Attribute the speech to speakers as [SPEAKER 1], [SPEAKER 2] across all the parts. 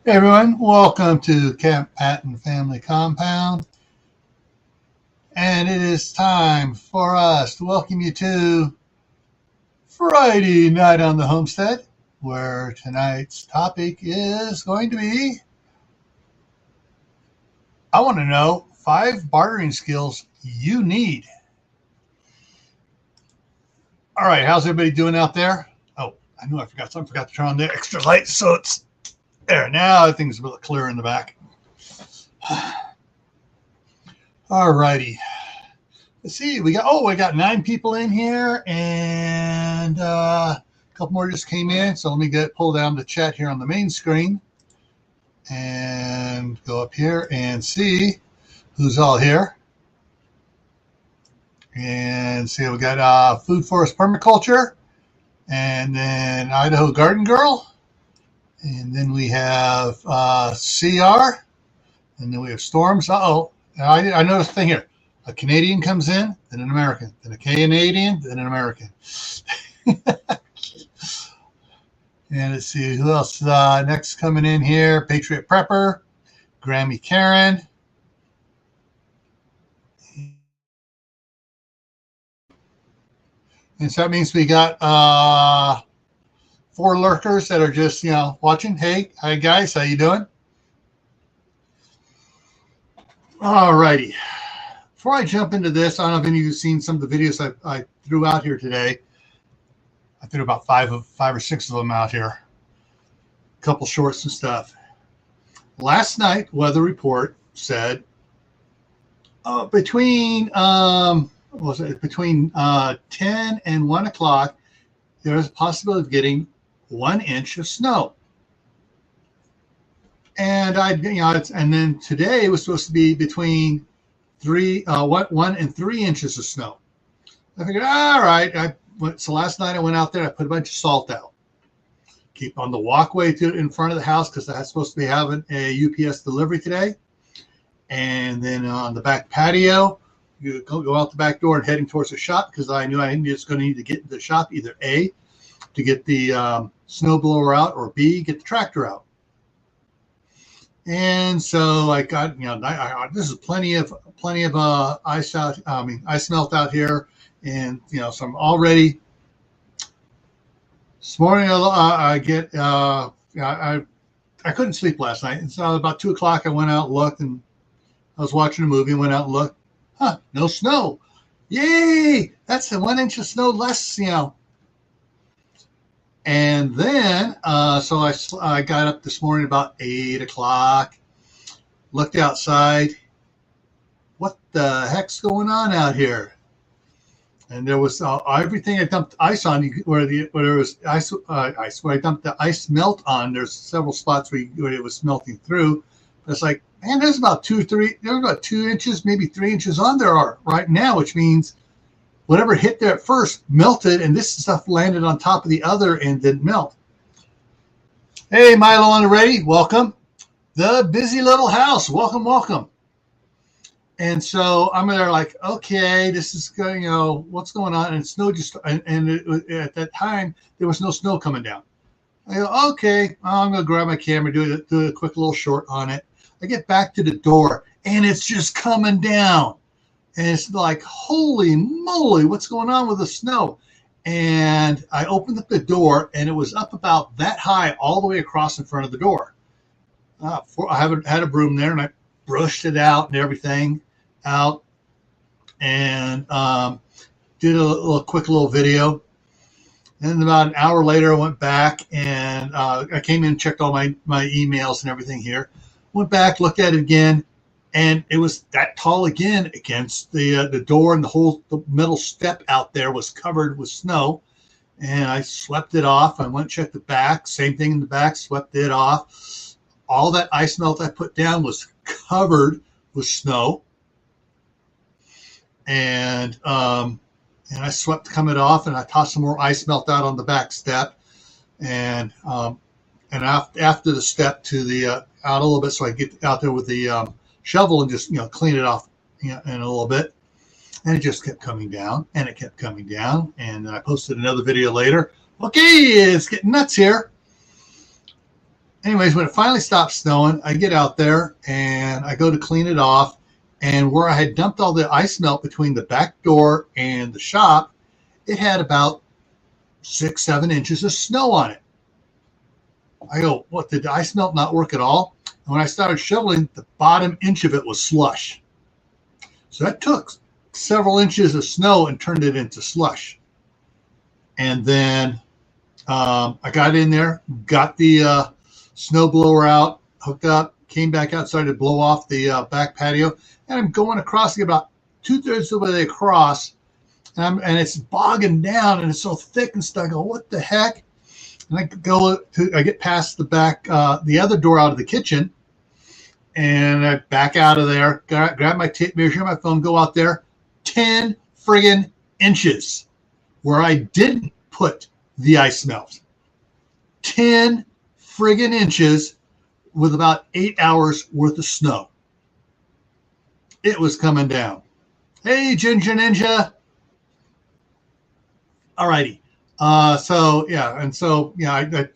[SPEAKER 1] Hey everyone, welcome to Camppatton Family Compound. And it is time for us to welcome you to Friday night on the Homestead, where tonight's topic is going to be, I want to know 5 bartering skills you need. All right, how's everybody doing out there? Oh, I knew I forgot something. I forgot to turn on the extra light, so it's there. Now things are a little clearer in the back. All righty. Let's see. We got 9 people in here, and a couple more just came in. So let me pull down the chat here on the main screen and go up here and see who's all here. And see, we got Food Forest Permaculture, and then Idaho Garden Girl. And then we have CR, and then we have Storms. I noticed a thing here. A Canadian comes in, then an American, then a Canadian, then an American. And let's see who else next coming in here. Patriot Prepper, Grammy Karen. And so that means we got 4 lurkers that are just, watching. Hey, hi guys, how you doing? All righty. Before I jump into this, I don't know if any of you have seen some of the videos I threw out here today. I threw about 5 or 6 of them out here. A couple shorts and stuff. Last night, weather report said between 10 and 1 o'clock, there is a possibility of getting 1 inch of snow. And and then today was supposed to be between 1 and 3 inches of snow. I figured, all right. So last night I went out there. I put a bunch of salt out. Keep on the walkway in front of the house because I'm supposed to be having a UPS delivery today. And then on the back patio, you go out the back door and heading towards the shop because I knew I was going to need to get to the shop, either A, to get the snowblower out, or B, get the tractor out. And so I got, this is plenty of ice out. Ice melt out here, and so I'm all ready. This morning I couldn't sleep last night, and so about 2 o'clock I went out and looked, and I was watching a movie and went out and looked. No snow! Yay! That's the 1 inch of snow less, And then, so I got up this morning about 8 o'clock, looked outside. What the heck's going on out here? And there was everything I dumped ice on, where there was ice, where I dumped the ice melt on. There's several spots where it was melting through. It's like, man, there's about 2 inches, maybe 3 inches on there right now, which means whatever hit there at first melted, and this stuff landed on top of the other and didn't melt. Hey, Milo on the ready, welcome. The busy little house, welcome. And so I'm there like, okay, this is going, what's going on? And snow at that time, there was no snow coming down. I go, okay, I'm going to grab my camera, do a quick little short on it. I get back to the door, and it's just coming down. And it's like, holy moly, what's going on with the snow? And I opened up the door, and it was up about that high all the way across in front of the door. I had a broom there, and I brushed it out and everything out, and did a quick little video. And then about an hour later, I went back, and I came in and checked all my emails and everything here. Went back, looked at it again, and it was that tall again against the door, and the metal step out there was covered with snow. And I swept it off. I went and checked the back. Same thing in the back, swept it off. All that ice melt I put down was covered with snow. And I swept it off, and I tossed some more ice melt out on the back step. And after the step to the out a little bit, so I get out there with the shovel and just clean it off in a little bit. And it just kept coming down, and it kept coming down. And I posted another video later. Okay, it's getting nuts here. anyways, when it finally stopped snowing, I get out there and I go to clean it off. And where I had dumped all the ice melt between the back door and the shop, it had about 6-7 inches of snow on it. I go, what, did the ice melt not work at all? And when I started shoveling, the bottom inch of it was slush. So that took several inches of snow and turned it into slush. And then I got in there, got the snow blower out, hooked up, came back out, started to blow off the back patio. And I'm going across about 2/3 of the way across, and it's bogging down, and it's so thick and stuff. I go, what the heck? And I get past the back, the other door out of the kitchen, and I back out of there, grab my tape measure, my phone, go out there, 10 friggin' inches where I didn't put the ice melt. 10 friggin' inches with about 8 hours worth of snow. It was coming down. Hey, Ginger Ninja. Alrighty.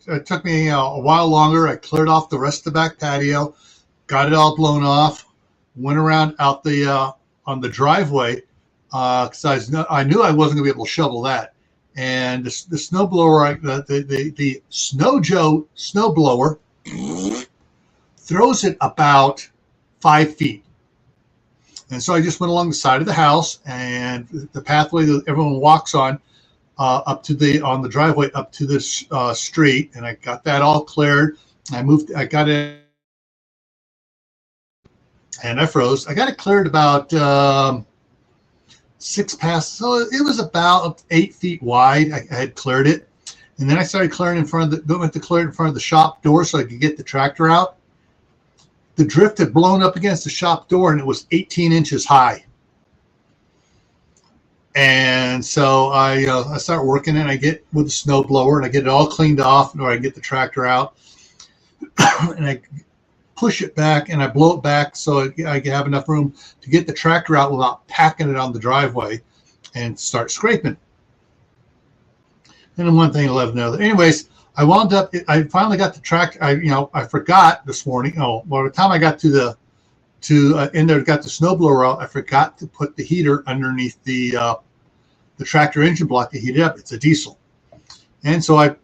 [SPEAKER 1] It took me a while longer. I cleared off the rest of the back patio, got it all blown off, went around out the on the driveway because I knew I wasn't gonna be able to shovel that. And the snow blower, the Snow Joe snow blower, throws it about 5 feet. And so I just went along the side of the house and the pathway that everyone walks on on the driveway up to this street. And I got that all cleared. I got it and I froze. I got it cleared about 6 passes. So it was about 8 feet wide. I had cleared it. And then I started clearing in front of the shop door so I could get the tractor out. The drift had blown up against the shop door and it was 18 inches high. And so I start working and I get with the snow blower and I get it all cleaned off, or I get the tractor out and I push it back and I blow it back so I can have enough room to get the tractor out without packing it on the driveway and start scraping. And then one thing led to another. Anyways, I finally got the tractor. I forgot this morning. By the time I got in there, got the snowblower out, I forgot to put the heater underneath the tractor engine block to heat it up. It's a diesel. And so I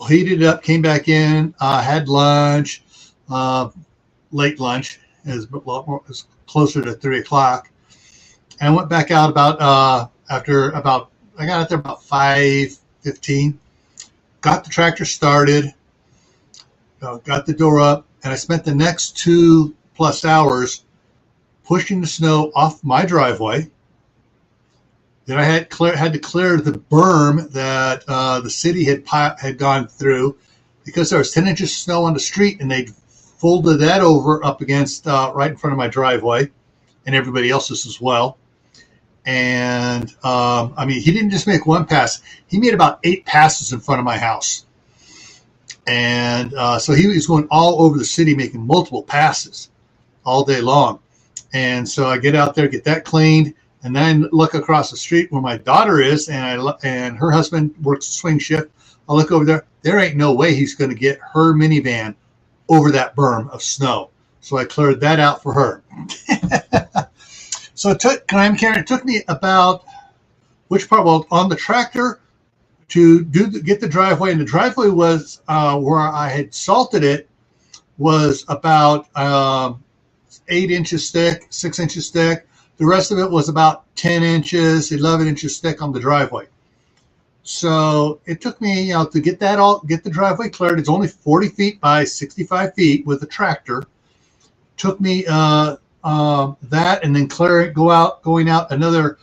[SPEAKER 1] heated it up, came back in, had lunch, late lunch, it was closer to 3 o'clock. And I went back out I got out there about 5:15. Got the tractor started, got the door up, and I spent the next 2+ hours pushing the snow off my driveway. Then I had to clear the berm that the city had gone through because there was 10 inches of snow on the street, and they folded that over up against right in front of my driveway and everybody else's as well. And he didn't just make one pass. He made about 8 passes in front of my house. And so he was going all over the city making multiple passes all day long. And so I get out there, get that cleaned, and then look across the street where my daughter is, and her husband works a swing shift. I look over there. There ain't no way he's going to get her minivan over that berm of snow. So I cleared that out for her. So it took me about on the tractor to get the driveway, and the driveway was where I had salted it was about 8 inches thick, 6 inches thick. The rest of it was about 10 inches, 11 inches thick on the driveway. So it took me, to get the driveway cleared. It's only 40 feet by 65 feet with a tractor. Took me that, and then going out another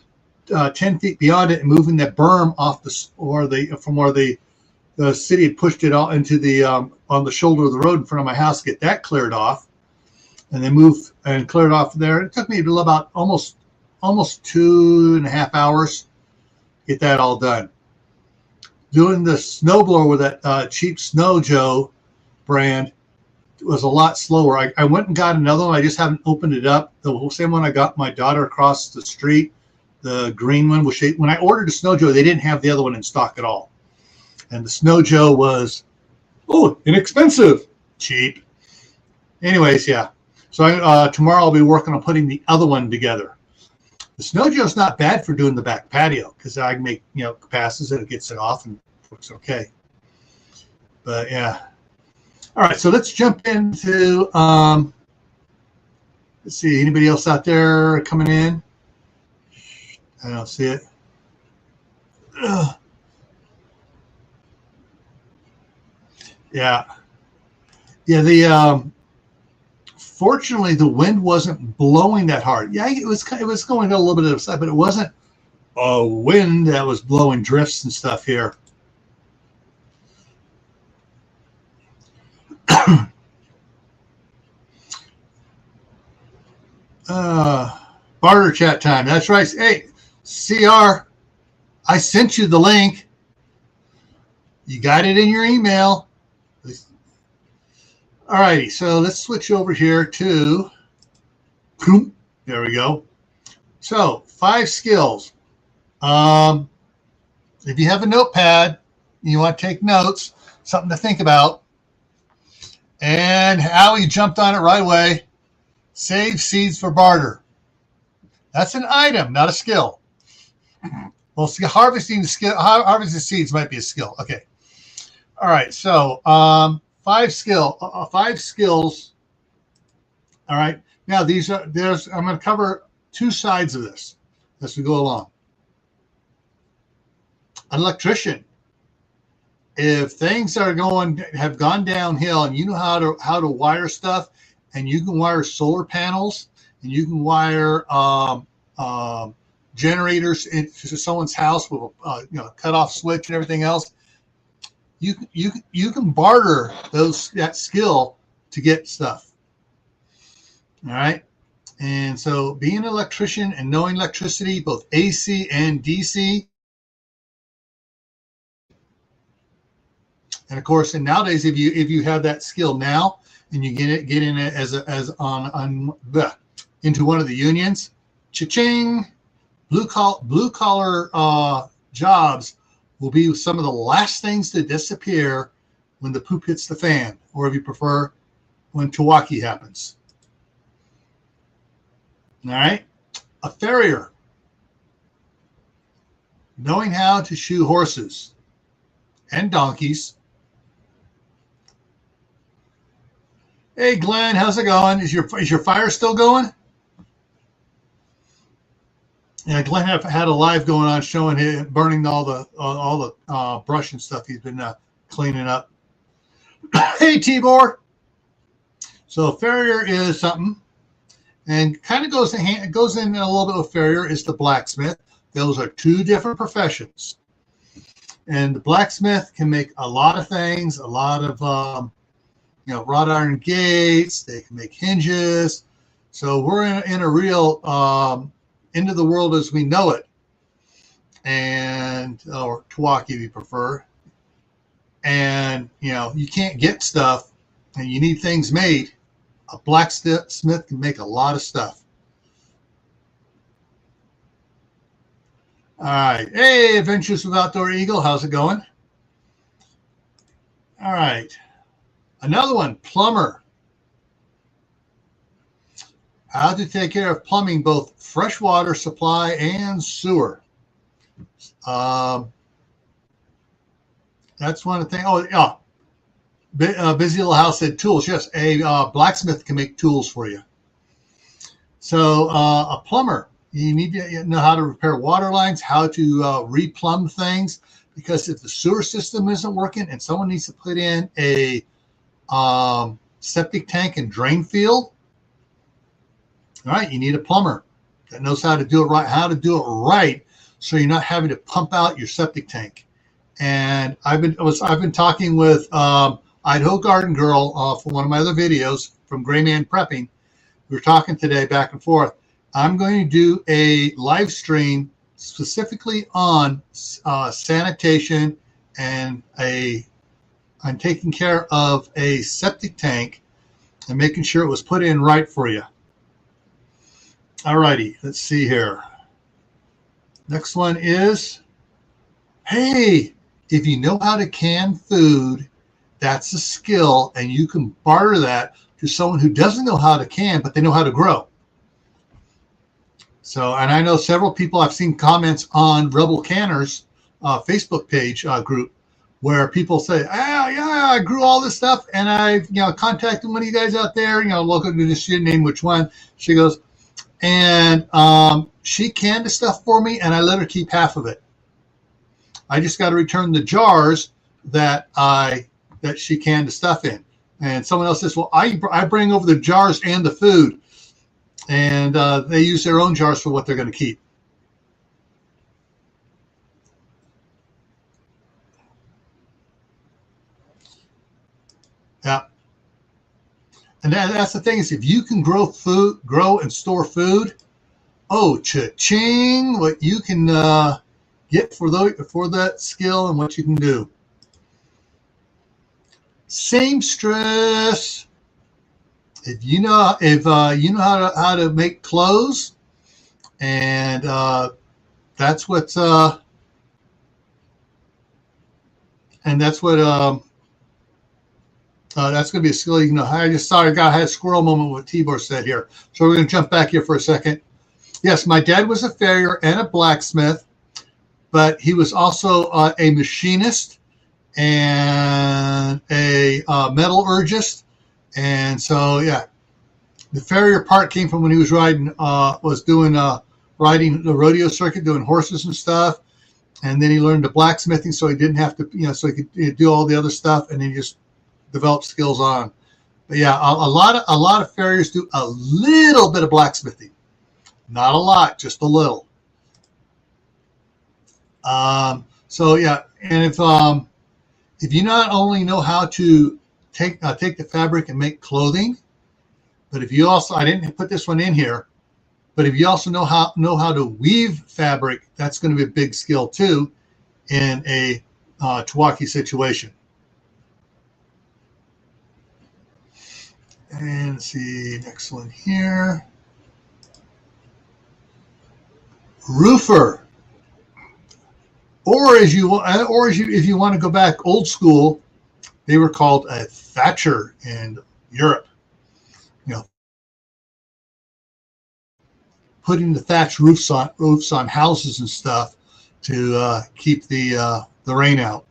[SPEAKER 1] 10 feet beyond it and moving that berm off from where the city had pushed it all into the on the shoulder of the road in front of my house, get that cleared off, and then move and clear it off there. It took me about almost 2.5 hours to get that all done. Doing the snowblower with that cheap Snow Joe brand was a lot slower. I went and got another one. I just haven't opened it up. The same one I got my daughter across the street, the green one. When I ordered the Snow Joe, they didn't have the other one in stock at all. And the Snow Joe was, inexpensive. cheap. Anyways, yeah. So tomorrow I'll be working on putting the other one together. The snow geo's not bad for doing the back patio because I can make, passes and it gets it off and works okay. But yeah. All right, so let's jump into, let's see, anybody else out there coming in? I don't see it. Ugh. Yeah. Yeah, fortunately the wind wasn't blowing that hard. Yeah, it was going a little bit of the side, but it wasn't a wind that was blowing drifts and stuff here. Barter chat time. That's right. Hey, CR, I sent you the link. You got it in your email. All righty, so let's switch over here to, there we go. So 5 skills. If you have a notepad, you want to take notes, something to think about. And Howie jumped on it right away. Save seeds for barter. That's an item, not a skill. Well, harvesting seeds might be a skill. Okay. All right. So 5 skills. All right. Now I'm going to cover 2 sides of this as we go along. An electrician. If things have gone downhill and you know how to wire stuff, and you can wire solar panels and you can wire generators into someone's house with a cutoff switch and everything else, you can barter that skill to get stuff. All right. And so being an electrician and knowing electricity, both AC and DC. And of course, and nowadays, if you have that skill now and you get in it into one of the unions, cha-ching, blue collar jobs will be some of the last things to disappear when the poop hits the fan, or if you prefer, when Tawaki happens. All right, a farrier, knowing how to shoe horses and donkeys. Hey Glenn, how's it going? Is your fire still going? Yeah, Glenn had a live going on showing him burning all the brush and stuff he's been cleaning up. Hey Tibor. So farrier is something, and kind of goes in a little bit with farrier is the blacksmith. Those are 2 different professions, and the blacksmith can make a lot of things, a lot of wrought iron gates. They can make hinges. So we're in a real end of the world as we know it, or Tawaki if you prefer. And you can't get stuff, and you need things made. A blacksmith can make a lot of stuff. All right. Hey, Adventures with Outdoor Eagle, how's it going? All right. Another one, plumber. How to take care of plumbing, both freshwater supply and sewer. That's one of the things. Oh, yeah. Busy Little House said tools. Yes, a blacksmith can make tools for you. So a plumber, you need to know how to repair water lines, how to replumb things, because if the sewer system isn't working and someone needs to put in a septic tank and drain field, all right, you need a plumber that knows how to do it right, so you're not having to pump out your septic tank. And I've been talking with Idaho Garden Girl for one of my other videos from Gray Man Prepping. We were talking today back and forth. I'm going to do a live stream specifically on sanitation and I'm taking care of a septic tank and making sure it was put in right for you. All righty, let's see here. Next one is, hey, if you know how to can food that's a skill, and you can barter that to someone who doesn't know how to can, but they know how to grow. So, and I know several people, I've seen comments on Rebel Canners Facebook page group where people say, yeah, I grew all this stuff, and I contacted one of you guys out there, local, she didn't name which one. She goes, and she canned the stuff for me, and I let her keep half of it. I just got to return the jars that she canned the stuff in. And someone else says, well, I bring over the jars and the food, and they use their own jars for what they're going to keep. Yeah. And that's the thing is, if you can grow and store food, oh, cha-ching, what you can get for that skill and what you can do. Seamstress. If you know how to make clothes, and that's what that's going to be a skill. I had a squirrel moment with Tibor said here. So we're going to jump back here for a second. Yes, my dad was a farrier and a blacksmith, but he was also a machinist and a metallurgist. And so, yeah, the farrier part came from when he was riding the rodeo circuit, doing horses and stuff. And then he learned the blacksmithing, so he didn't have to, so he could do all the other stuff, and then he just develop skills on. But yeah, a lot of farriers do a little bit of blacksmithing, not a lot, just a little. So yeah, and if you not only know how to take the fabric and make clothing, but if you also, I didn't put this one in here, but if you also know how to weave fabric, that's going to be a big skill too in a Tawaki situation. And let's see, next one here. Roofer, if you want to go back old school, they were called a thatcher in Europe. Putting the thatch roofs on houses and stuff to keep the rain out.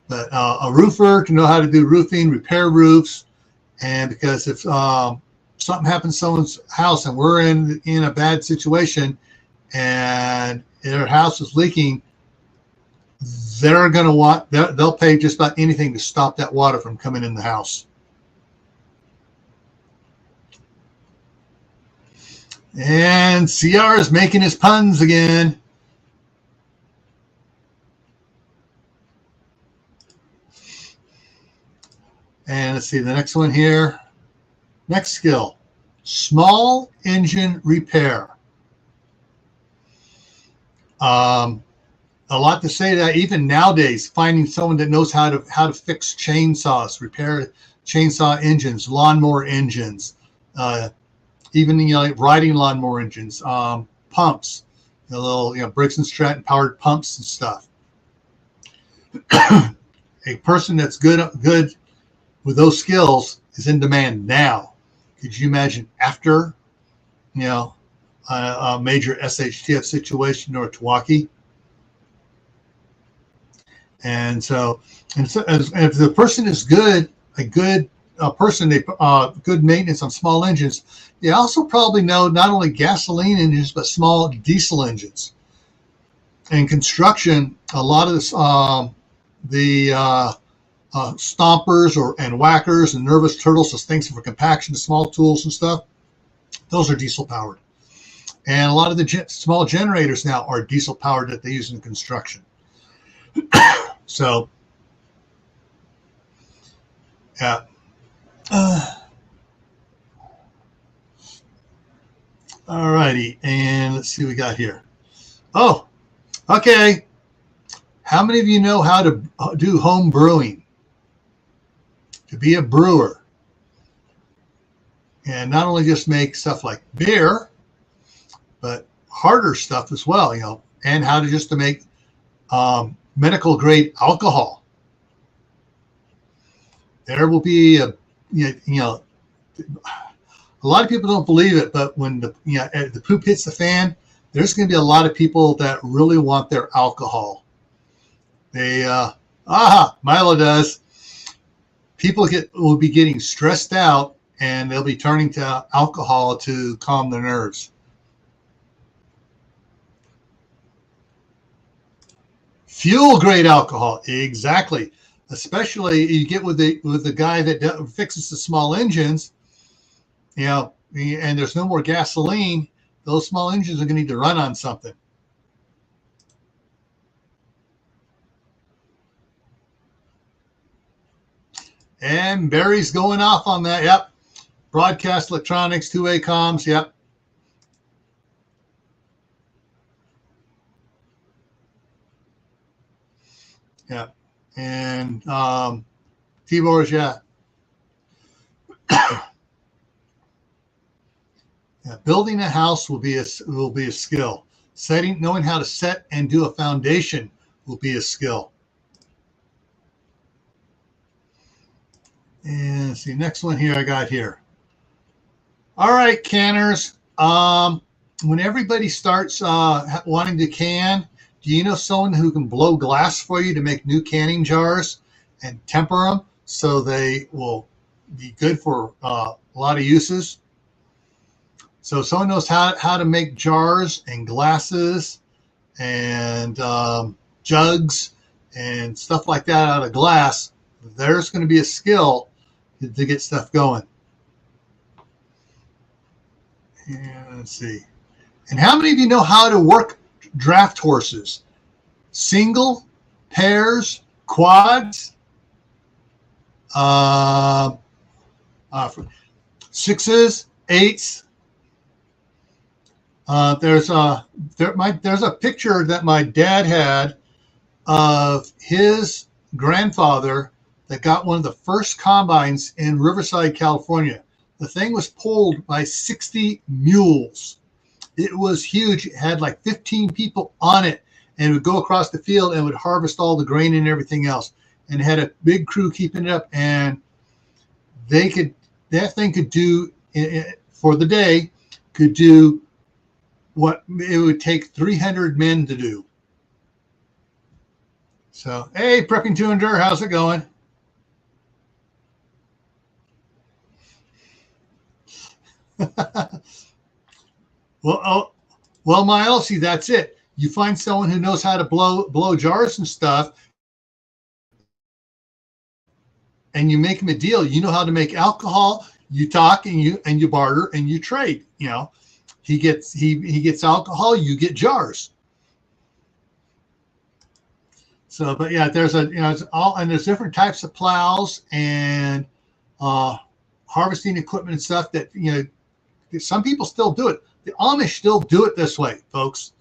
[SPEAKER 1] But a roofer to know how to do roofing, repair roofs. And because if something happens to someone's house and we're in a bad situation and their house is leaking, they'll pay just about anything to stop that water from coming in the house. And CR is making his puns again. And let's see the next one here. Next skill, small engine repair. A lot to say that even nowadays, finding someone that knows how to fix chainsaws, repair chainsaw engines, lawnmower engines, even like riding lawnmower engines, pumps, little Briggs and Stratton powered pumps and stuff. A person that's good with those skills is in demand now. Could you imagine after, a major SHTF situation or Tawaki? And so, if the person is good maintenance on small engines, they also probably know not only gasoline engines but small diesel engines. In construction, a lot of this, stompers and whackers and nervous turtles, those things for compaction, the small tools and stuff, those are diesel powered. And a lot of the small generators now are diesel powered that they use in construction. So, yeah. All righty, and let's see what we got here. Oh, okay. How many of you know how to do home brewing? To be a brewer. And not only just make stuff like beer, but harder stuff as well, and how to make medical grade alcohol. there will be a lot of people don't believe it, but when the poop hits the fan, there's going to be a lot of people that really want their alcohol. Milo does. People will be getting stressed out, and they'll be turning to alcohol to calm their nerves. Fuel grade alcohol, exactly. Especially you get with the guy that fixes the small engines, and there's no more gasoline. Those small engines are going to need to run on something. And Barry's going off on that. Yep. Broadcast electronics, two-way comms. Yep. Yeah. And Tibor's, yeah. Building a house will be a skill. Knowing how to set and do a foundation will be a skill. And let's see, next one here I got here. All right, canners. When everybody starts wanting to can, do you know someone who can blow glass for you to make new canning jars and temper them so they will be good for a lot of uses? So someone knows how to make jars and glasses and jugs and stuff like that out of glass. There's going to be a skill to get stuff going. And let's see. And how many of you know how to work draft horses? Single, pairs, quads, sixes, eights. There's a picture that my dad had of his grandfather that got one of the first combines in Riverside, California. The thing was pulled by 60 mules. It was huge. It had like 15 people on it, and it would go across the field and would harvest all the grain and everything else. And it had a big crew keeping it up, and that thing could do for the day, could do what it would take 300 men to do. So, hey, Prepping to Endure, how's it going? Well, Miles, see, that's it. You find someone who knows how to blow jars and stuff, and you make them a deal. You know how to make alcohol. You talk and you barter and you trade. He gets alcohol, you get jars. So, but yeah, there's there's different types of plows and harvesting equipment and stuff that some people still do it. The Amish still do it this way, folks.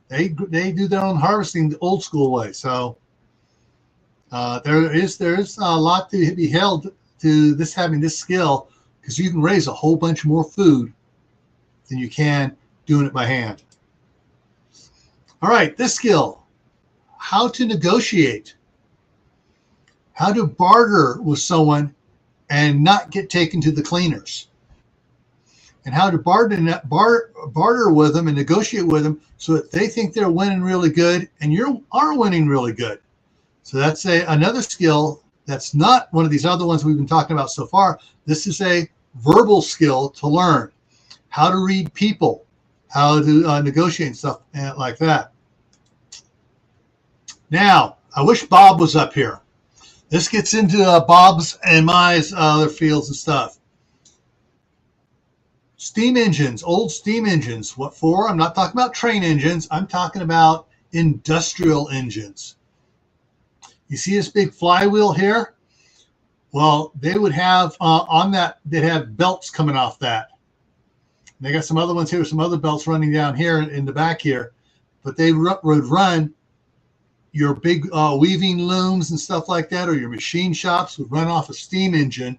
[SPEAKER 1] They do their own harvesting the old school way. So there is a lot to be held to having this skill, because you can raise a whole bunch more food than you can doing it by hand. All right, this skill, how to negotiate, how to barter with someone and not get taken to the cleaners, and how to barter with them and negotiate with them so that they think they're winning really good and you are winning really good. So that's another skill that's not one of these other ones we've been talking about so far. This is a verbal skill to learn, how to read people, how to negotiate and stuff like that. Now, I wish Bob was up here. This gets into Bob's and my other fields and stuff. Steam engines, old steam engines. What for? I'm not talking about train engines. I'm talking about industrial engines. You see this big flywheel here? Well, they would have on that, they'd have belts coming off that. And they got some other ones here, some other belts running down here in the back here. But they would run your big weaving looms and stuff like that, or your machine shops would run off a steam engine,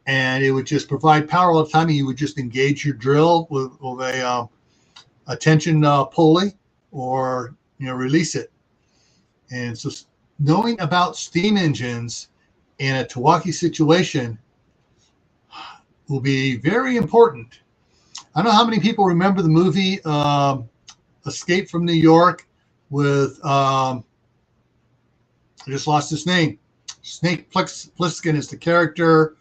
[SPEAKER 1] and it would just provide power all the time. And you would just engage your drill with a tension pulley, or release it. And so knowing about steam engines in a Tawaki situation will be very important. I don't know how many people remember the movie Escape from New York with, I just lost his name. Snake Plissken is the character.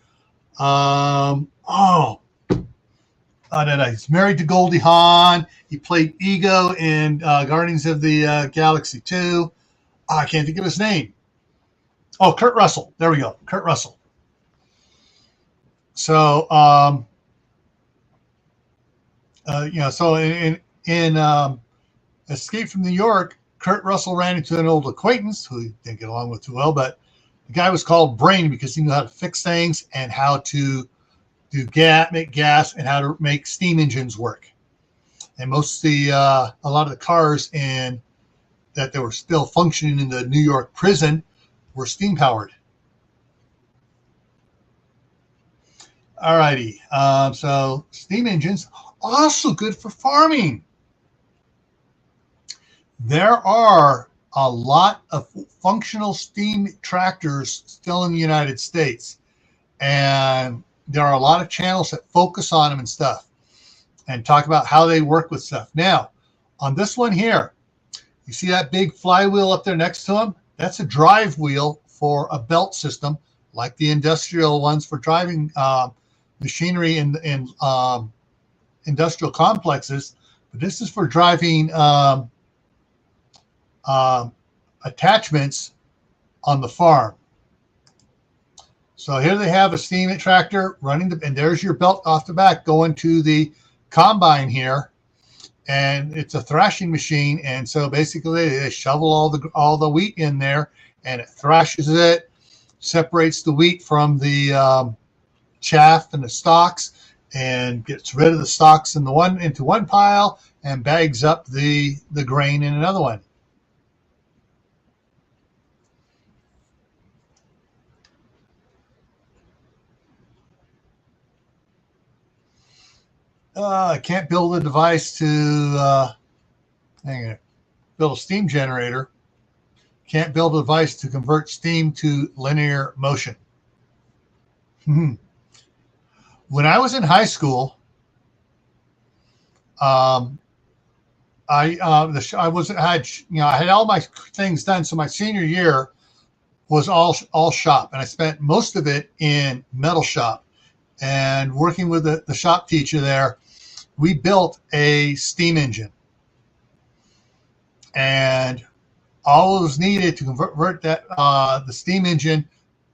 [SPEAKER 1] He's married to Goldie Hawn. He played Ego in Guardians of the Galaxy 2. I can't think of his name. Oh, Kurt Russell. There we go. Kurt Russell. So, so in Escape from New York, Kurt Russell ran into an old acquaintance who he didn't get along with too well, but the guy was called Brain because he knew how to fix things and how to make gas and how to make steam engines work. And most of a lot of the cars that were still functioning in the New York prison were steam powered. All righty. So steam engines also good for farming. There are a lot of functional steam tractors still in the United States, and there are a lot of channels that focus on them and stuff and talk about how they work with stuff. Now, on this one here, you see that big flywheel up there next to them? That's a drive wheel for a belt system, like the industrial ones for driving machinery in industrial complexes. But this is for driving attachments on the farm. So here they have a steam tractor running, and there's your belt off the back going to the combine here, and it's a thrashing machine. And so basically, they shovel all the wheat in there, and it thrashes it, separates the wheat from the chaff and the stalks, and gets rid of the stalks into one pile, and bags up the grain in another one. I can't build a device to build a steam generator. Can't build a device to convert steam to linear motion. When I was in high school, I had all my things done. So my senior year was all shop, and I spent most of it in metal shop. And working with the shop teacher there, we built a steam engine, and all it was needed to convert that the steam engine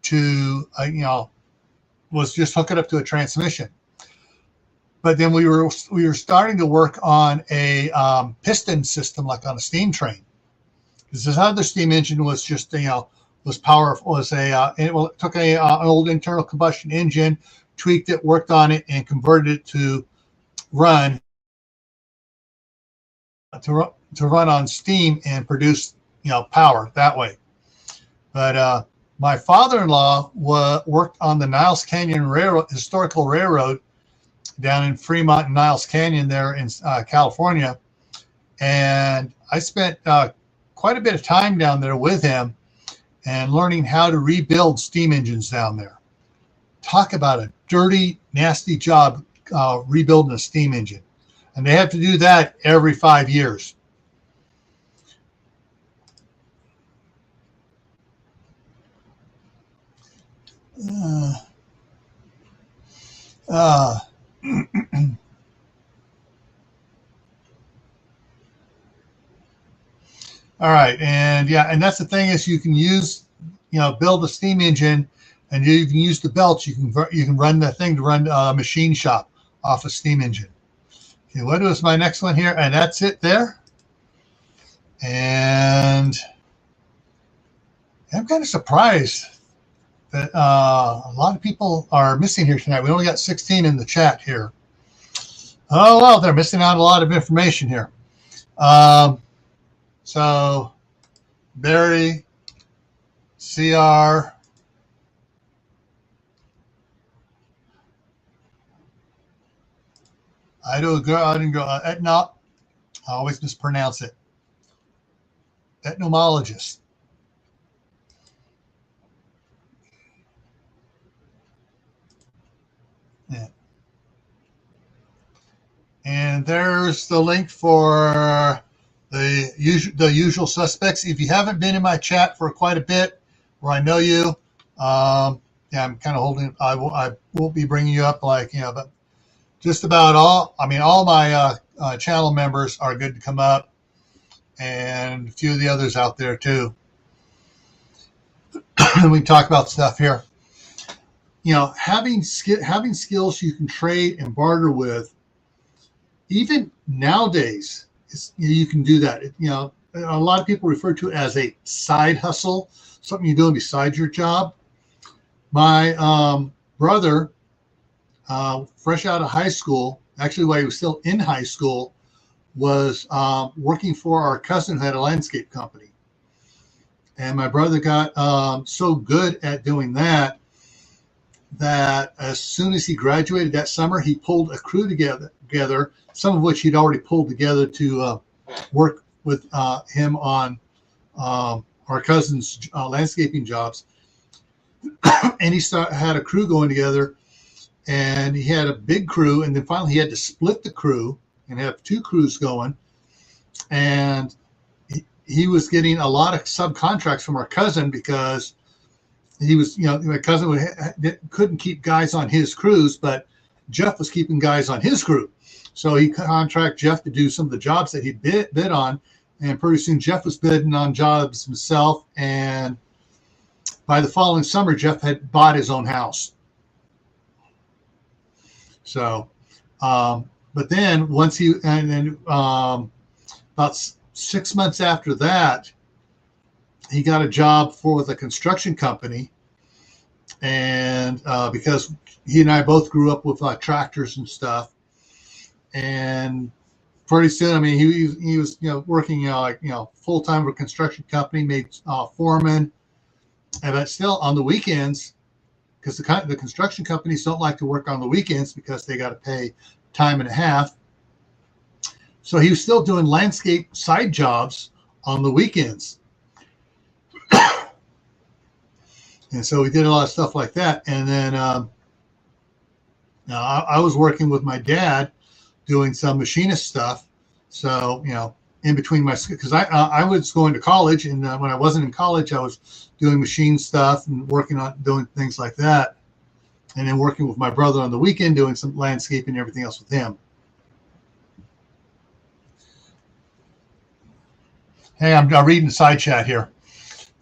[SPEAKER 1] to was just hook it up to a transmission. But then we were starting to work on a piston system, like on a steam train. Because this other steam engine was just was powerful. It took an old internal combustion engine, tweaked it, worked on it, and converted it to run on steam and produce power that way. But my father-in-law worked on the Niles Canyon historical railroad down in Fremont and Niles Canyon there in California, and I spent quite a bit of time down there with him and learning how to rebuild steam engines down there. Talk about a dirty, nasty job rebuilding a steam engine. And they have to do that every 5 years. All right, and that's the thing is you can use, build a steam engine, and you can use the belts. You can run that thing to run a machine shop off a steam engine. Okay, what was my next one here? And that's it there. And I'm kind of surprised that a lot of people are missing here tonight. We only got 16 in the chat here. Oh, well, they're missing out a lot of information here. So, Barry, CR, I didn't go, I always mispronounce it. Ethnomologist. And there's the link for the usual suspects. If you haven't been in my chat for quite a bit, where I know you, I'm kind of holding. I won't be bringing you up but just about all. I mean, all my channel members are good to come up, and a few of the others out there too. We can talk about stuff here. Having skills you can trade and barter with. Even nowadays, you can do that. A lot of people refer to it as a side hustle, something you're doing besides your job. My brother, fresh out of high school, actually while he was still in high school, was working for our cousin who had a landscape company. And my brother got so good at doing that as soon as he graduated that summer, he pulled a crew together, some of which he'd already pulled together to work with him on our cousin's landscaping jobs. And he had a crew going together, and he had a big crew, and then finally he had to split the crew and have two crews going. And he was getting a lot of subcontracts from our cousin because he was, my cousin couldn't keep guys on his crews, but Jeff was keeping guys on his crew. So he contracted Jeff to do some of the jobs that he bid on. And pretty soon Jeff was bidding on jobs himself. And by the following summer, Jeff had bought his own house. So, but then about 6 months after that, he got a job with a construction company. And because he and I both grew up with tractors and stuff, and pretty soon, I mean, he was working full time for a construction company, made foreman, but still on the weekends, because the construction companies don't like to work on the weekends because they got to pay time and a half. So he was still doing landscape side jobs on the weekends. And so we did a lot of stuff like that. And then I was working with my dad doing some machinist stuff. So, in between because I was going to college, and when I wasn't in college, I was doing machine stuff and working on doing things like that. And then working with my brother on the weekend, doing some landscaping and everything else with him. Hey, I'm reading the side chat here.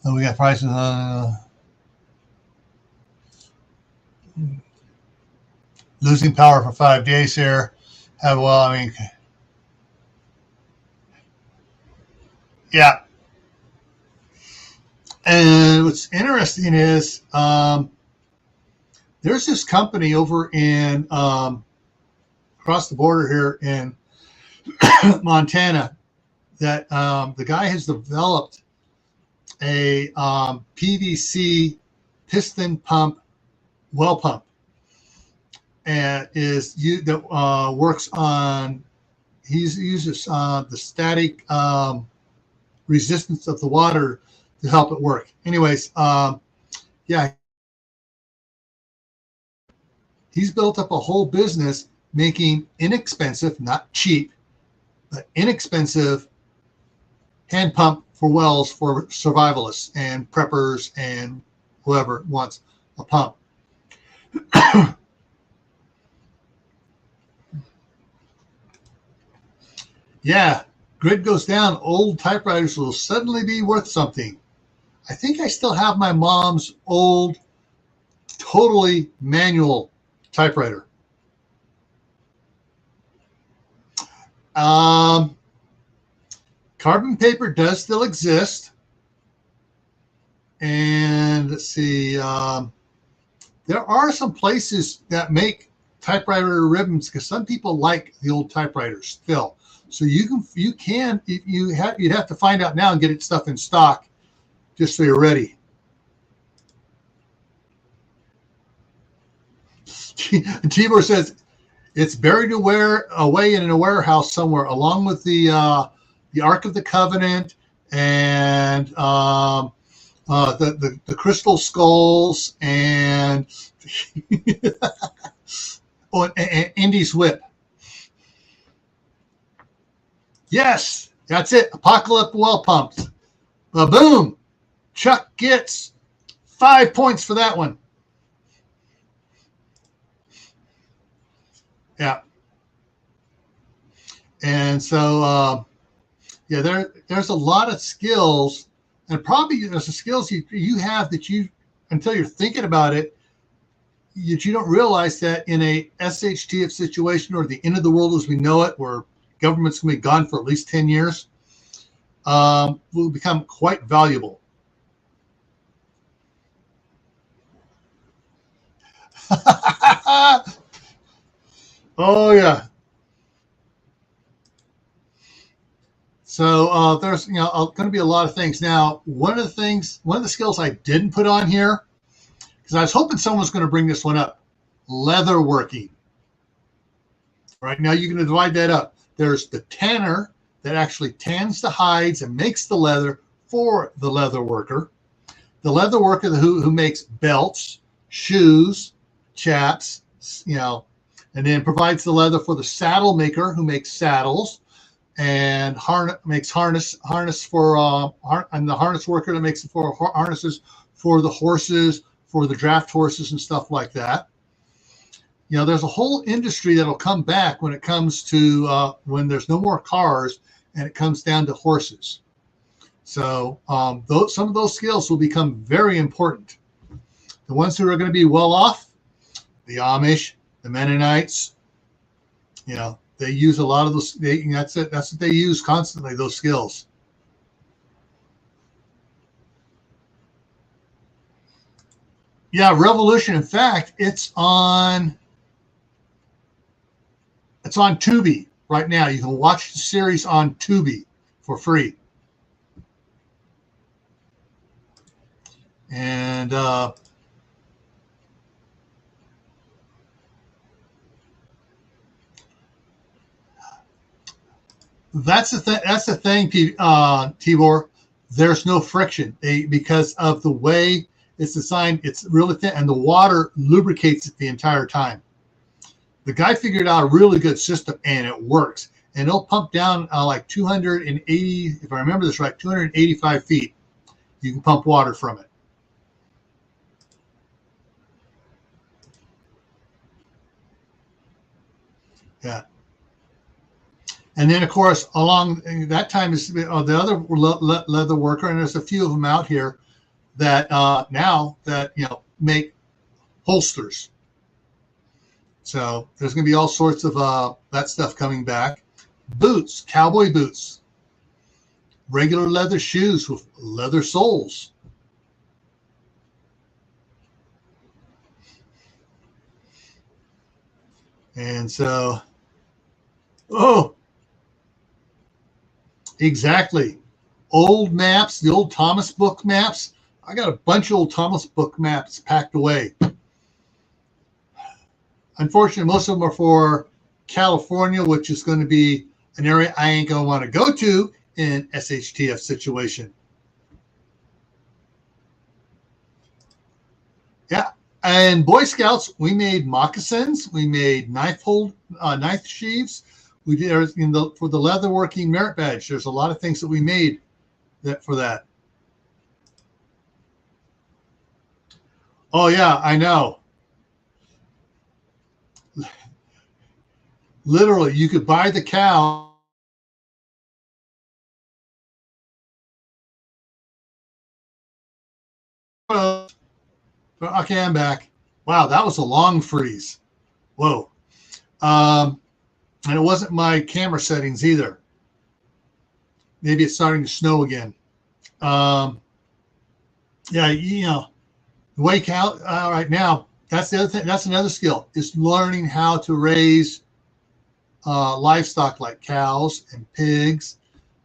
[SPEAKER 1] So we got prices losing power for 5 days here. Yeah. And what's interesting is there's this company over in across the border here in Montana that the guy has developed a PVC piston pump, well pump, and works on. He uses the static resistance of the water to help it work. Anyways, he's built up a whole business making inexpensive, not cheap, but inexpensive hand pump for wells for survivalists and preppers and whoever wants a pump. Yeah, grid goes down, old typewriters will suddenly be worth something. I think I still have my mom's old, totally manual typewriter. Carbon paper does still exist. And let's see, there are some places that make typewriter ribbons because some people like the old typewriters still. So you'd have to find out now and get stuff in stock just so you're ready. Tibor says it's buried away in a warehouse somewhere, along with the Ark of the Covenant and the crystal skulls and and Indy's whip. Yes, that's it. Apocalypse well pumps. Boom. Chuck gets 5 points for that one. Yeah. And so, yeah, there's a lot of skills, and probably there's the skills you have that you, until you're thinking about it, you don't realize that in a SHTF situation, or the end of the world as we know it, where government's going to be gone for at least 10 years, will become quite valuable. Oh, yeah. So there's going to be a lot of things. Now, one of the skills I didn't put on here, because I was hoping someone was going to bring this one up, leather working. Right now, you're going to divide that up. There's the tanner that actually tans the hides and makes the leather for the leather worker. The leather worker who makes belts, shoes, chaps, and then provides the leather for the saddle maker who makes saddles, and makes harness for and the harness worker that makes it for harnesses for the horses, for the draft horses and stuff like that. There's a whole industry that'll come back when it comes to when there's no more cars and it comes down to horses. So some of those skills will become very important. The ones who are going to be well off, the Amish, the Mennonites, they use a lot of those. That's it. That's what they use constantly, those skills. Yeah, Revolution. In fact, it's on Tubi right now. You can watch the series on Tubi for free. And that's the thing, Tibor. There's no friction because of the way it's designed. It's really thin, and the water lubricates it the entire time. The guy figured out a really good system, and it works. And it'll pump down like 280, if I remember this right, 285 feet. You can pump water from it. Yeah. And then, of course, along that time is the other leather worker, and there's a few of them out here that now that make holsters. So there's going to be all sorts of that stuff coming back. Boots, cowboy boots, regular leather shoes with leather soles. And so, exactly. Old maps, the old Thomas book maps. I got a bunch of old Thomas book maps packed away. Unfortunately, most of them are for California, which is going to be an area I ain't going to want to go to in SHTF situation. Yeah. And Boy Scouts, we made moccasins. We made knife sheaths. We did for the leatherworking merit badge. There's a lot of things that we made for that. Oh yeah, I know. Literally, you could buy the cow. Okay, I'm back. Wow, that was a long freeze. Whoa. And it wasn't my camera settings either. Maybe it's starting to snow again. Yeah, the way cow right now, that's the other thing. That's another skill, is learning how to raise livestock like cows and pigs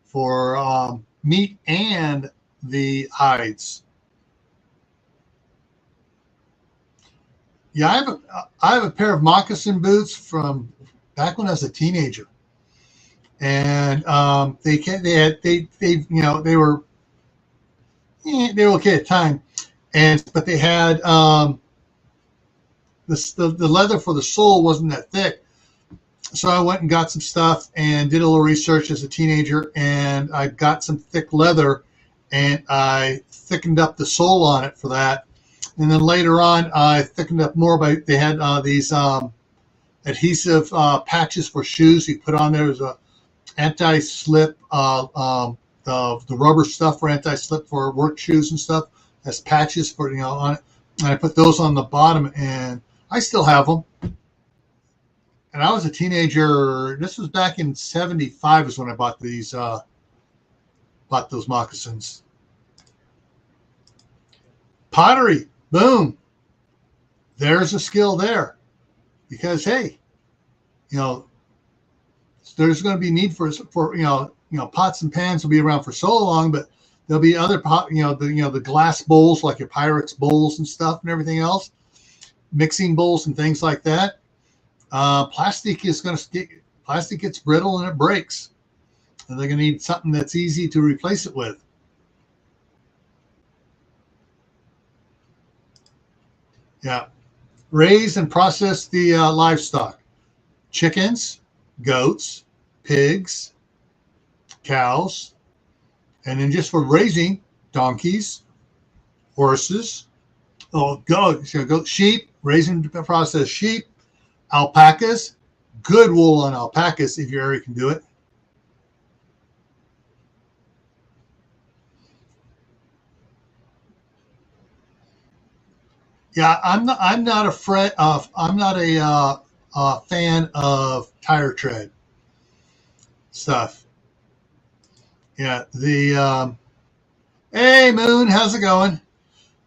[SPEAKER 1] for meat and the hides. Yeah, I have a pair of moccasin boots from back when I was a teenager, and they were okay at the time, but they had the leather for the sole wasn't that thick, So I went and got some stuff and did a little research as a teenager, and I got some thick leather, and I thickened up the sole on it for that. And then later on, I thickened up more by they had these adhesive patches for shoes you put on there. There's a anti-slip, the rubber stuff for anti-slip for work shoes and stuff. Has patches for on it, and I put those on the bottom, and I still have them. And I was a teenager. This was back in '75 is when I bought these, bought those moccasins. Pottery, boom. There's a skill there, because hey, there's going to be need for pots and pans will be around for so long, but there'll be other the glass bowls like your Pyrex bowls and stuff and everything else, mixing bowls and things like that. Plastic gets brittle and it breaks, and they're going to need something that's easy to replace it with. Yeah, raise and process the livestock: chickens, goats, pigs, cows, and then just for raising, donkeys, horses, goats, sheep, raising and process sheep, alpacas, good wool on alpacas if your area can do it. Yeah, I'm not a fan of tire tread stuff. Yeah, hey Moon, how's it going?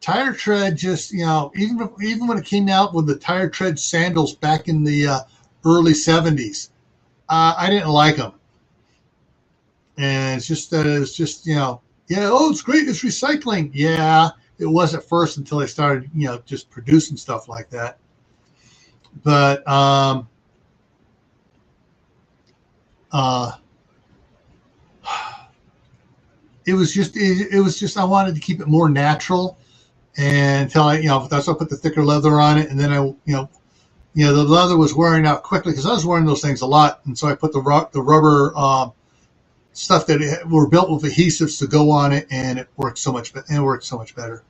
[SPEAKER 1] Tire tread just, even when it came out with the tire tread sandals back in the early 70s, I didn't like them. And it's just that it's just, it's great, it's recycling. Yeah, it was at first until they started, just producing stuff like that. But it was just I wanted to keep it more natural, and until that's why I put the thicker leather on it, and then the leather was wearing out quickly because I was wearing those things a lot, and so I put the rubber stuff that were built with adhesives to go on it, and it worked so much better.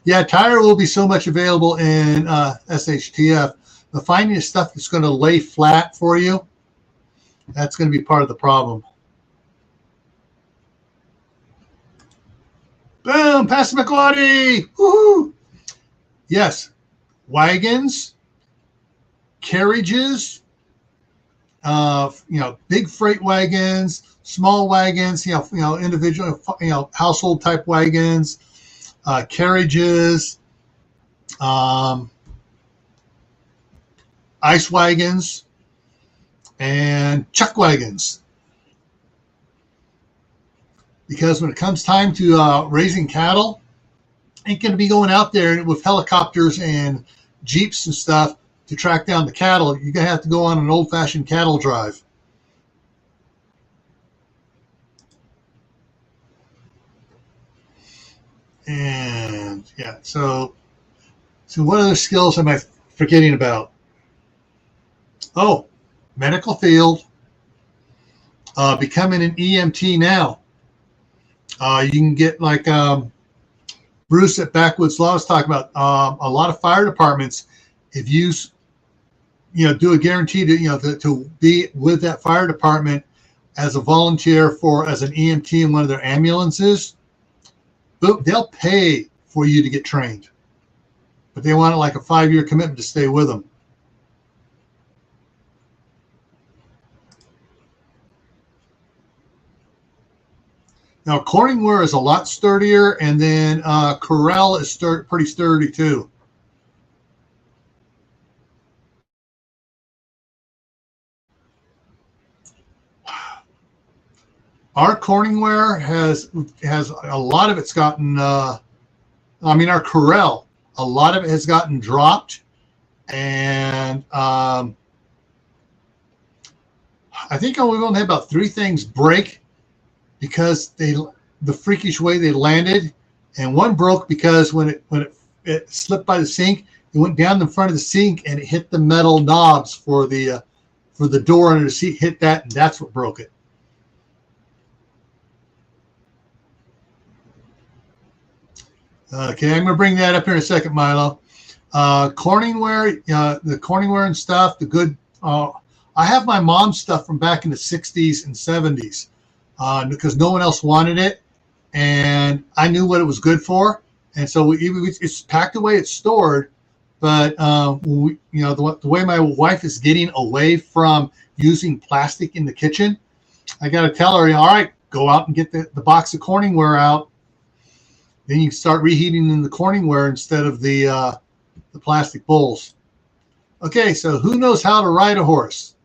[SPEAKER 1] Yeah, tire will be so much available in SHTF. But finding the stuff that's going to lay flat for you, that's going to be part of the problem. Boom, Pastor McLeody. Woohoo! Yes, wagons, carriages, big freight wagons, small wagons, individual, household type wagons, carriages, ice wagons, and chuck wagons. Because when it comes time to raising cattle, ain't going to be going out there with helicopters and jeeps and stuff to track down the cattle. You're going to have to go on an old-fashioned cattle drive. And yeah, so what other skills am I forgetting about? Oh, medical field, becoming an EMT now. You can get like Bruce at Backwoods Law was talking about a lot of fire departments. If you do a guarantee to be with that fire department as a volunteer as an EMT in one of their ambulances, they'll pay for you to get trained, but they want like a 5-year commitment to stay with them. Now, Corningware is a lot sturdier, and then Corel is pretty sturdy too. Our Corningware has a lot of it's gotten. Our Corel, a lot of it has gotten dropped, and I think we've only had about 3 things break because the freakish way they landed, and one broke because when it slipped by the sink, It went down the front of the sink and it hit the metal knobs for the door under the seat. Hit that, and that's what broke it. Okay, I'm going to bring that up here in a second, Milo. Corningware, the Corningware and stuff, the good. I have my mom's stuff from back in the 60s and 70s because no one else wanted it, and I knew what it was good for, and so it's packed away, it's stored. But the way my wife is getting away from using plastic in the kitchen, I got to tell her, all right, go out and get the box of Corningware out. Then you start reheating in the Corningware instead of the plastic bowls. Okay, so who knows how to ride a horse?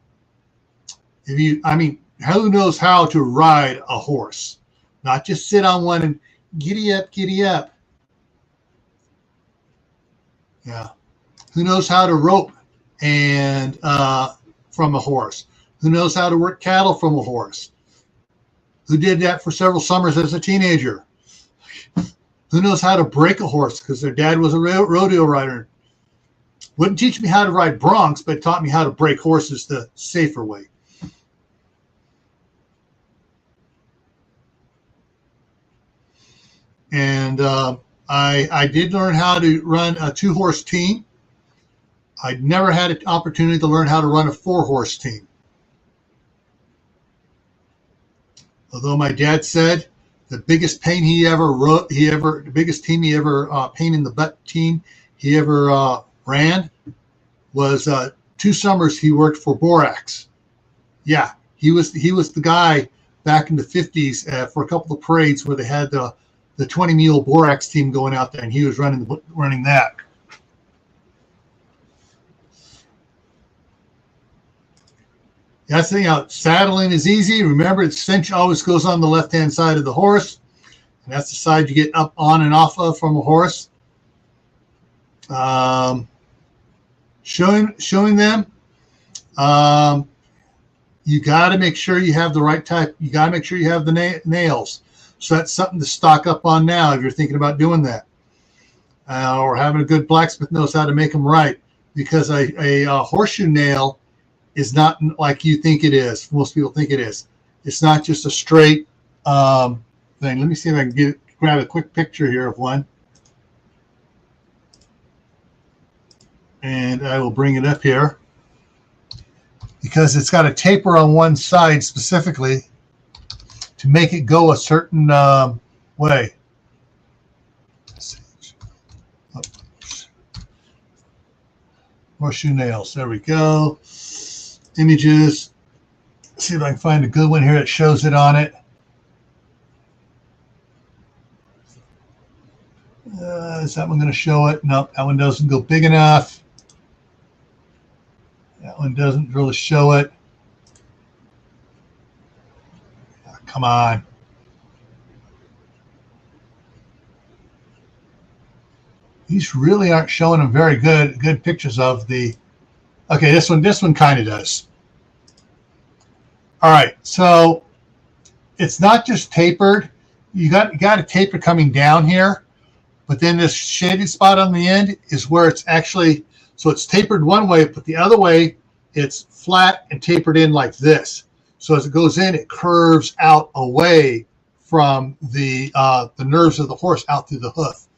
[SPEAKER 1] Who knows how to ride a horse? Not just sit on one and giddy up, giddy up. Yeah. Who knows how to rope and from a horse? Who knows how to work cattle from a horse? Who did that for several summers as a teenager? Who knows how to break a horse because their dad was a rodeo rider? Wouldn't teach me how to ride broncs, but taught me how to break horses the safer way. And I did learn how to run a 2-horse team. I'd never had an opportunity to learn how to run a 4-horse team. Although my dad said the biggest pain the biggest team he ever pain in the butt team he ever ran was 2 summers he worked for Borax. Yeah, he was the guy back in the 50s for a couple of parades where they had the 20 mule Borax team going out there, and he was running that. That's the thing. Saddling is easy. Remember, the cinch always goes on the left-hand side of the horse, and that's the side you get up on and off of from a horse. Showing them. You got to make sure you have the right type. You got to make sure you have the nails. So that's something to stock up on now if you're thinking about doing that. Or having a good blacksmith knows how to make them right, because a horseshoe nail is not like you think it is. Most people think it is. It's not just a straight thing. Let me see if I can grab a quick picture here of one. And I will bring it up here because it's got a taper on one side specifically to make it go a certain way. Horseshoe nails. There we go. Images. See if I can find a good one here that shows it on it. Is that one going to show it? No, that one doesn't go big enough. That one doesn't really show it. Oh, come on. These really aren't showing them very good pictures of the. Okay, this one kind of does. All right, so it's not just tapered. You got a taper coming down here, but then this shaded spot on the end is where it's actually. So it's tapered one way, but the other way it's flat and tapered in like this. So as it goes in, it curves out away from the nerves of the horse out through the hoof.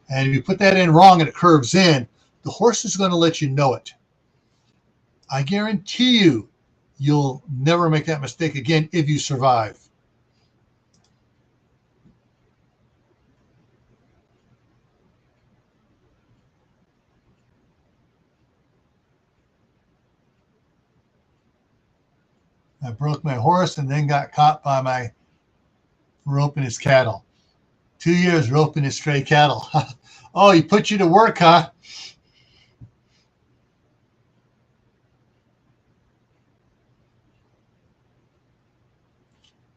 [SPEAKER 1] And if you put that in wrong and it curves in, the horse is going to let you know it. I guarantee you'll never make that mistake again if you survive. I broke my horse and then got caught by my roping his cattle. 2 years roping his stray cattle. Oh, he put you to work, huh?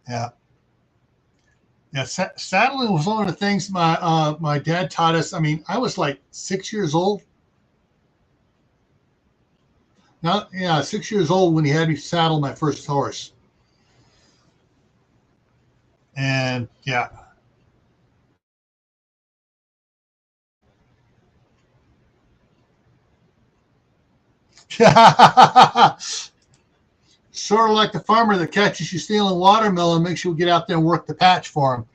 [SPEAKER 1] Yeah. Yeah, saddling was one of the things my dad taught us. I mean, I was like 6 years old. Not, yeah, 6 years old when he had me saddle my first horse. And yeah. Sort of like the farmer that catches you stealing watermelon, makes you get out there and work the patch for him.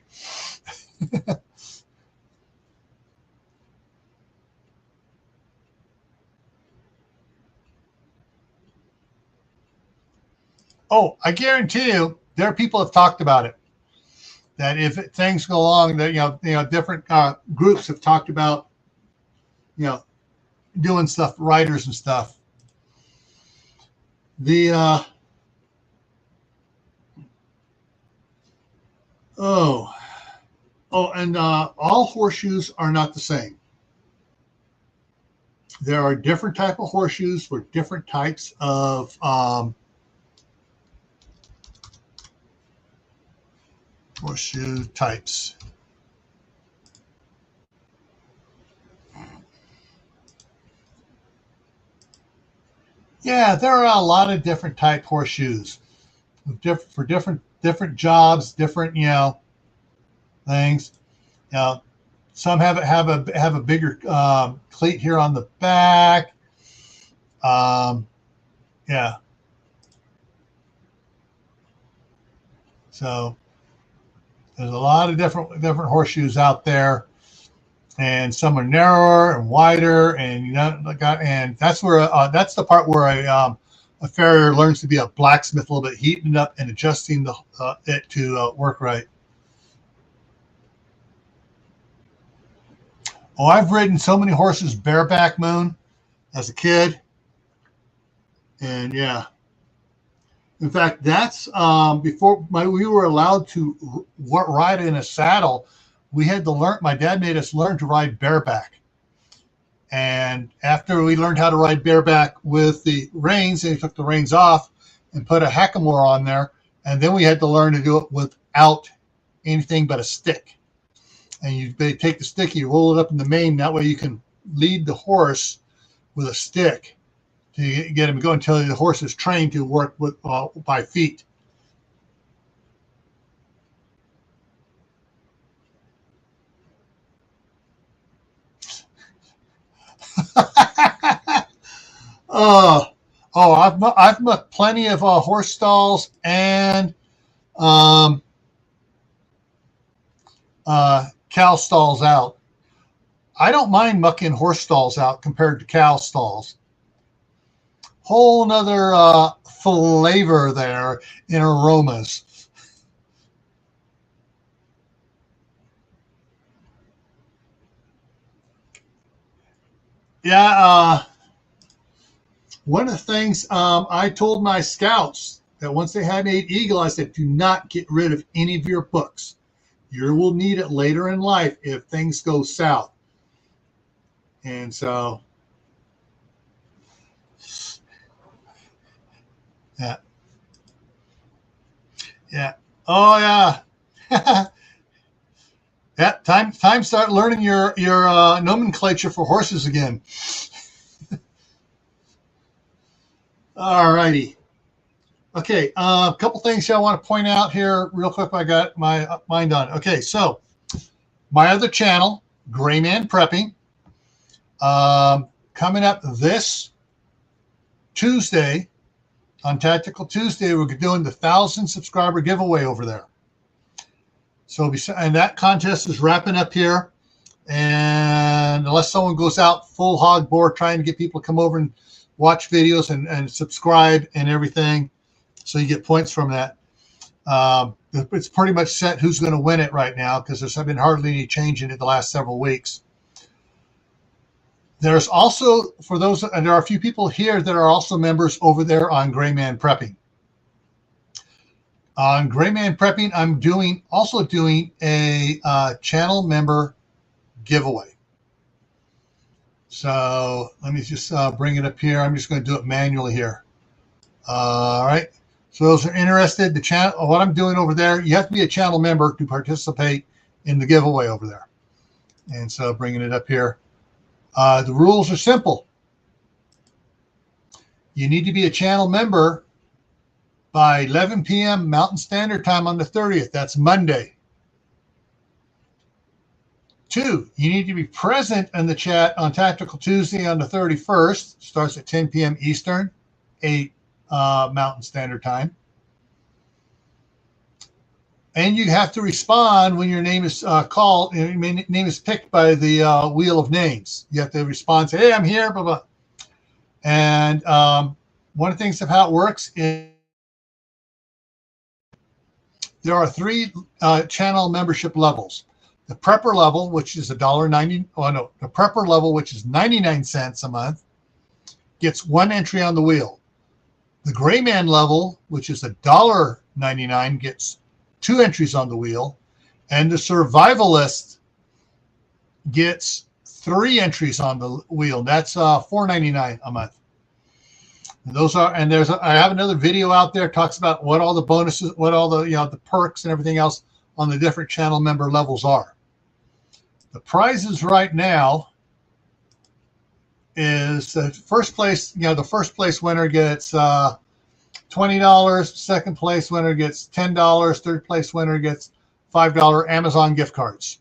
[SPEAKER 1] Oh, I guarantee you, there are people have talked about it. That if things go along, that different groups have talked about, doing stuff, writers and stuff. The and all horseshoes are not the same. There are different type of horseshoes for different types of horseshoe types. Yeah, there are a lot of different type horseshoes for different jobs, different things. Some have a bigger cleat here on the back. Yeah. So there's a lot of different horseshoes out there, and some are narrower and wider, and and that's where that's the part where a farrier learns to be a blacksmith a little bit, heating it up and adjusting it to work right. Oh, I've ridden so many horses bareback, Moon, as a kid, and yeah. In fact, that's before we were allowed to ride in a saddle. We had to learn. My dad made us learn to ride bareback, and after we learned how to ride bareback with the reins, and he took the reins off and put a hackamore on there, and then we had to learn to do it without anything but a stick. And you take the stick, you roll it up in the mane. That way, you can lead the horse with a stick to get him going until the horse is trained to work with by feet. I've met plenty of horse stalls and cow stalls out. I don't mind mucking horse stalls out compared to cow stalls. Whole nother flavor there in aromas. Yeah, one of the things I told my scouts that once they had made Eagle, I said, do not get rid of any of your books. You will need it later in life if things go south. And so, yeah. Yeah. Oh, yeah. Yeah. Time to start learning your nomenclature for horses again. All righty. Okay, a couple things I want to point out here real quick. I got my mind on. Okay, so my other channel, Gray Man Prepping, coming up this Tuesday, on Tactical Tuesday, we're doing the 1,000 subscriber giveaway over there. So, and that contest is wrapping up here. And unless someone goes out full hog board trying to get people to come over and watch videos and subscribe and everything, so you get points from that. It's pretty much set who's going to win it right now because there's been hardly any change in it the last several weeks. There's also, for those, and there are a few people here that are also members over there on Gray Man Prepping. On Gray Man Prepping, I'm also doing a channel member giveaway. So let me just bring it up here. I'm just going to do it manually here. All right. So those are interested, the channel, what I'm doing over there, you have to be a channel member to participate in the giveaway over there. And so bringing it up here. The rules are simple. You need to be a channel member by 11 p.m. Mountain Standard Time on the 30th. That's Monday. 2, you need to be present in the chat on Tactical Tuesday on the 31st. Starts at 10 p.m. Eastern, 8 Mountain Standard Time. And you have to respond when your name is called, and your name is picked by the wheel of names. You have to respond, say, hey, I'm here, blah, blah. And one of the things of how it works is there are 3 channel membership levels. The prepper level, which is $1.90. Oh no, the prepper level, which is 99 cents a month, gets 1 entry on the wheel. The gray man level, which is $1.99, gets 2 entries on the wheel, and the survivalist gets 3 entries on the wheel. That's $4.99 a month. And those are, and I have another video out there talks about what all the bonuses, what all the the perks and everything else on the different channel member levels are. The prizes right now is the first place. The first place winner gets $20. Second place winner gets $10. Third place winner gets $5 Amazon gift cards.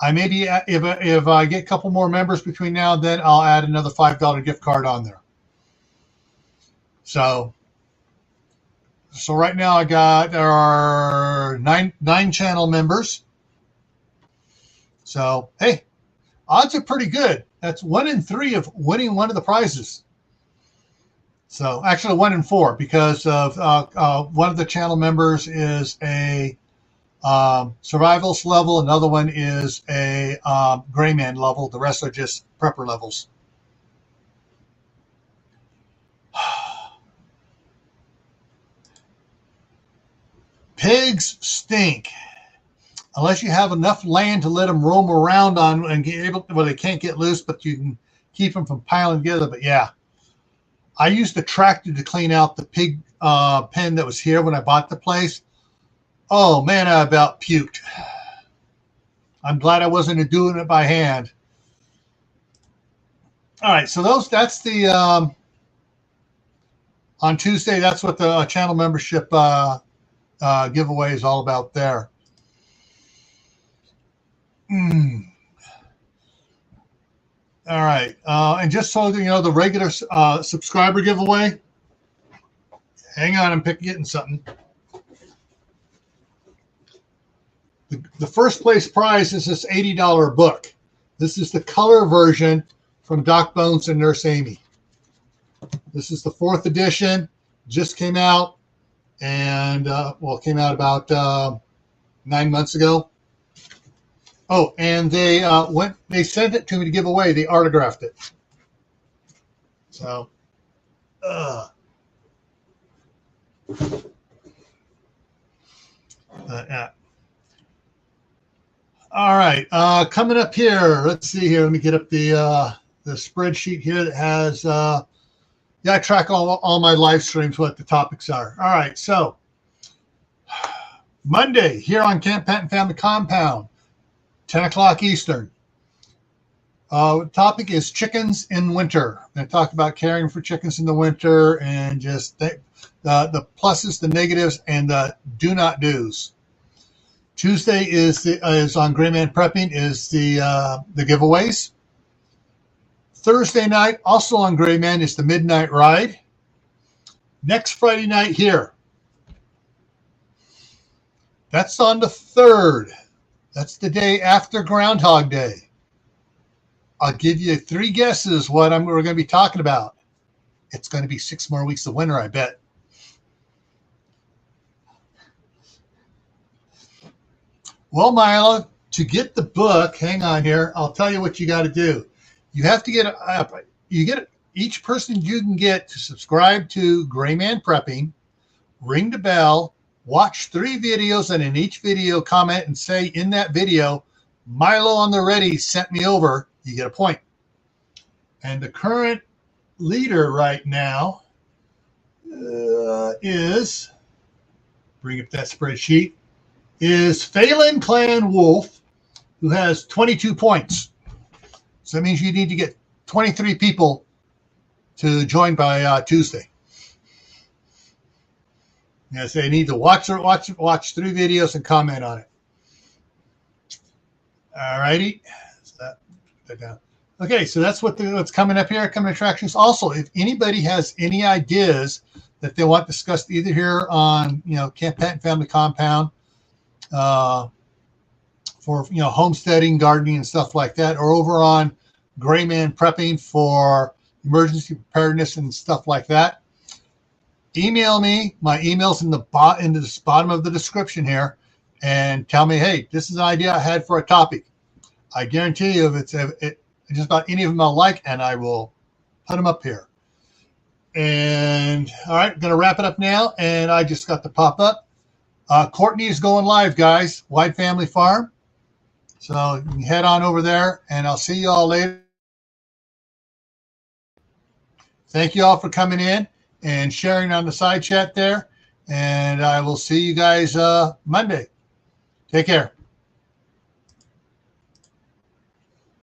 [SPEAKER 1] I maybe if I get a couple more members between now and then, I'll add another $5 gift card on there. So right now there are nine channel members. So hey, odds are pretty good. That's 1 in 3 of winning one of the prizes. So actually 1 in 4, because of one of the channel members is a survivalist level, another one is a gray man level. The rest are just prepper levels. Pigs stink. Unless you have enough land to let them roam around on and get able, well, they can't get loose, but you can keep them from piling together. But yeah, I used a tractor to clean out the pig pen that was here when I bought the place. Oh man, I about puked. I'm glad I wasn't doing it by hand. All right, so that's the on Tuesday. That's what the channel membership giveaway is all about there. All right, and just so you know, the regular subscriber giveaway. Hang on, I'm getting something. The first place prize is this $80 book. This is the color version from Doc Bones and Nurse Amy. This is the 4th edition. Just came out, and it came out about 9 months ago. Oh, and they sent it to me to give away. They autographed it. So, all right. Coming up here, let's see here. Let me get up the spreadsheet here that has I track all my live streams, what the topics are. All right, so Monday here on Camppatton Family Compound, 10 o'clock Eastern. The topic is chickens in winter. I talk about caring for chickens in the winter and just the pluses, the negatives, and the do not do's. Tuesday is on Gray Man Prepping is the giveaways. Thursday night, also on Gray Man, is the Midnight Ride. Next Friday night here. That's on the 3rd. That's the day after Groundhog Day. I'll give you 3 guesses what we're going to be talking about. It's going to be 6 more weeks of winter, I bet. Well, Mila, to get the book, hang on here. I'll tell you what you got to do. You have to get each person you can get to subscribe to Gray Man Prepping, ring the bell, watch 3 videos, and in each video comment and say in that video, Milo on the ready sent me over. You get a point. And the current leader right now is, bring up that spreadsheet, is Phelan Clan Wolf, who has 22 points. So that means you need to get 23 people to join by Tuesday. So you need to watch 3 videos and comment on it. All righty. So that, put that down. Okay, so that's what's coming up here, coming attractions. Also, if anybody has any ideas that they want discussed either here on, Camppatton Family Compound, for, homesteading, gardening, and stuff like that, or over on Gray Man Prepping for emergency preparedness and stuff like that, email me. My email's in the bottom of the description here, and tell me, hey, this is an idea I had for a topic. I guarantee you, if it's just about any of them I like, and I will put them up here. And all right, I'm going to wrap it up now, and I just got the pop up. Courtney is going live, guys. Wide Family Farm. So you can head on over there, and I'll see you all later. Thank you all for coming in and sharing on the side chat there. And I will see you guys Monday. Take care.